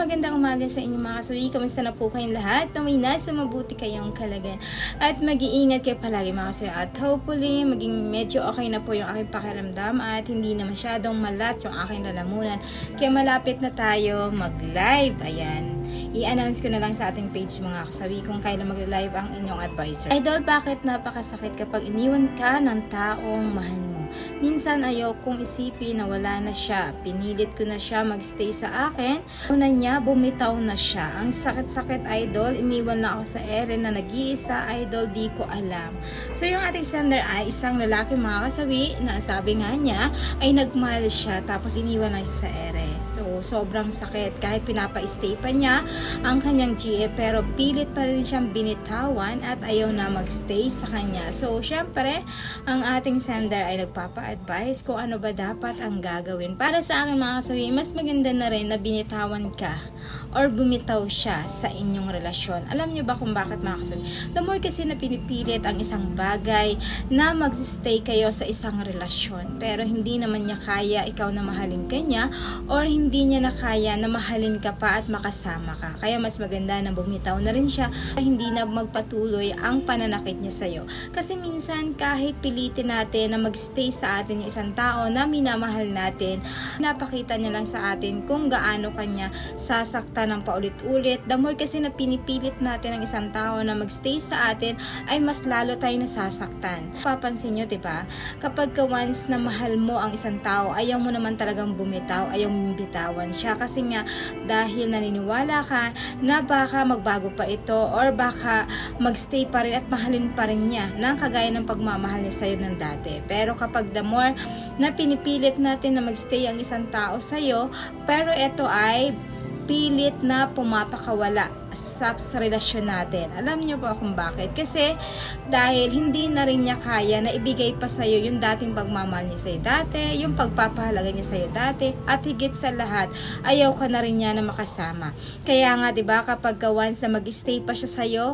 magandang umaga sa inyo mga kasawi. Kamusta na po kayong lahat? Naway nasa mabuti kayong kalagayan. At mag-iingat kayo palagi mga kasawi. At hopefully, maging medyo okay na po yung aking pakiramdam at hindi na masyadong malat yung aking lalamunan. Kaya malapit na tayo mag-live. Ayan. I-announce ko na lang sa ating page mga kasawi kung kailan mag-live ang inyong advisor. Idol, bakit napakasakit kapag iniwan ka ng taong mahal mo? Minsan ayokong isipin na wala na siya. Pinilit ko na siya magstay sa akin. Una niya, bumitaw na siya. Ang sakit-sakit, idol. Iniwan na ako sa ere na nag-iisa, idol. Di ko alam. So yung ating sender ay isang lalaki mga kasawi na sabi nga niya ay nagmahal siya tapos iniwan na siya sa ere. So sobrang sakit. Kahit pinapa-stay pa niya ang kanyang GF pero pilit pa rin siyang binitawan at ayaw na magstay sa kanya. So syempre, ang ating sender ay nagpapa-advise kung ano ba dapat ang gagawin. Para sa akin mga kasawi, mas maganda na rin na binitawan ka or bumitaw siya sa inyong relasyon. Alam niyo ba kung bakit mga kasawi? The more kasi na pinipilit ang isang bagay na magsistay kayo sa isang relasyon pero hindi naman niya kaya ikaw na mahalin ka niya or hindi niya na kaya na mahalin ka pa at makasama ka. Kaya mas maganda na bumitaw na rin siya, hindi na magpatuloy ang pananakit niya sa'yo. Kasi minsan kahit pilitin natin na magstay sa atin yung isang tao na minamahal natin, napakita niya lang sa atin kung gaano kanya sasaktan ng paulit-ulit. The more kasi na pinipilit natin ang isang tao na magstay sa atin, ay mas lalo tayo nasasaktan. Papansin nyo, diba? Kapag once na mahal mo ang isang tao, ayaw mo naman talagang bumitaw, ayaw mo bitawan siya. Kasi nga, dahil naniniwala ka na baka magbago pa ito or baka magstay pa rin at mahalin pa rin niya ng kagaya ng pagmamahal niya sa'yo ng dati. Pero kapag the more na pinipilit natin na magstay ang isang tao sa'yo, pero ito ay pilit na pumapakawala sa relasyon natin. Alam niyo po kung bakit? Kasi dahil hindi na rin niya kaya na ibigay pa sa'yo yung dating pagmamahal niya sa'yo dati, yung pagpapahalaga niya sa'yo dati, at higit sa lahat, ayaw ka na rin niya na makasama. Kaya nga, diba, kapag once na mag-stay pa siya sa'yo,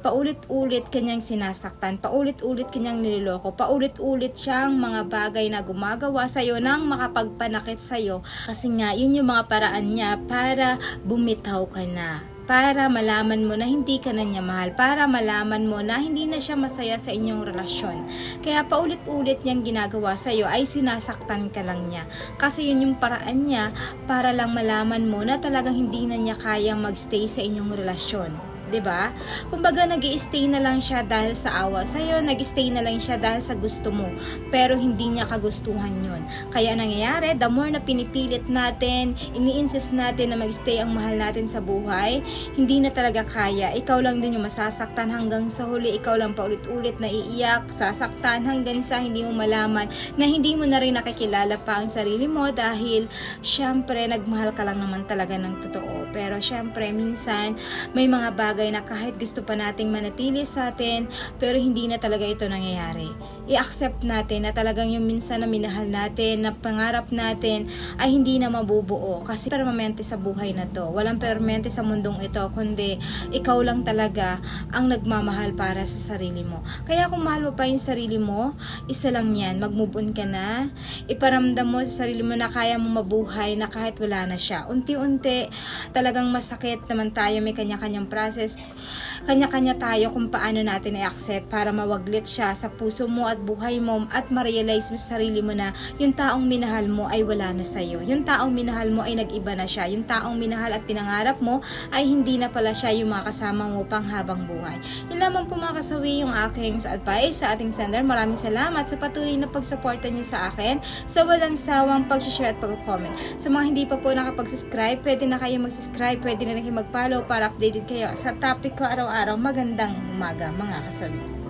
paulit-ulit kanyang sinasaktan, paulit-ulit kanyang niloloko, paulit-ulit siyang mga bagay na gumagawa sa'yo nang makapagpanakit sa'yo. Kasi nga, yun yung mga paraan niya para bumitaw ka na. Para malaman mo na hindi ka na niya mahal, para malaman mo na hindi na siya masaya sa inyong relasyon. Kaya paulit-ulit niyang ginagawa sa iyo ay sinasaktan ka lang niya. Kasi yun yung paraan niya para lang malaman mo na talagang hindi na niya kayang magstay sa inyong relasyon. 'Di ba? Kumbaga nag-i-stay na lang siya dahil sa awa sa iyo, nag-i-stay na lang siya dahil sa gusto mo, pero hindi niya kagustuhan 'yon. Kaya nangyayari, the more na pinipilit natin, ini-insist natin na mag-stay ang mahal natin sa buhay, hindi na talaga kaya. Ikaw lang din yung masasaktan hanggang sa huli, ikaw lang paulit-ulit na iiyak, sasaktan hanggang sa hindi mo malaman na hindi mo na rin nakikilala pa ang sarili mo dahil syempre nagmahal ka lang naman talaga ng totoo. Pero syempre minsan may mga bagay na kahit gusto pa nating manatili sa atin, pero hindi na talaga ito nangyayari. I-accept natin na talagang yung minsan na minahal natin, na pangarap natin, ay hindi na mabubuo. Kasi permanente sa buhay na to. Walang permanente sa mundong ito, kundi ikaw lang talaga ang nagmamahal para sa sarili mo. Kaya kung mahal mo pa yung sarili mo, isa lang yan, mag-move on ka na, iparamdam mo sa sarili mo na kaya mo mabuhay na kahit wala na siya. Unti-unti, talagang masakit naman tayo, may kanya-kanyang process, kanya-kanya tayo kung paano natin i-accept para mawaglit siya sa puso mo at buhay mo at ma-realize mo sa sarili mo na yung taong minahal mo ay wala na sa'yo. Yung taong minahal mo ay nag-iba na siya. Yung taong minahal at pinangarap mo ay hindi na pala siya yung mga kasama mo pang habang buhay. Yun lamang po mga kasawi yung aking advice sa ating sender. Maraming salamat sa patuloy na pagsuporta niyo sa akin, sa walang sawang pag-share at pag-comment. Sa mga hindi pa po nakapag-subscribe, pwede na kayo mag-subscribe, pwede na kayo mag-follow para updated kayo sa topic ko araw-araw. Magandang umaga mga kasawi.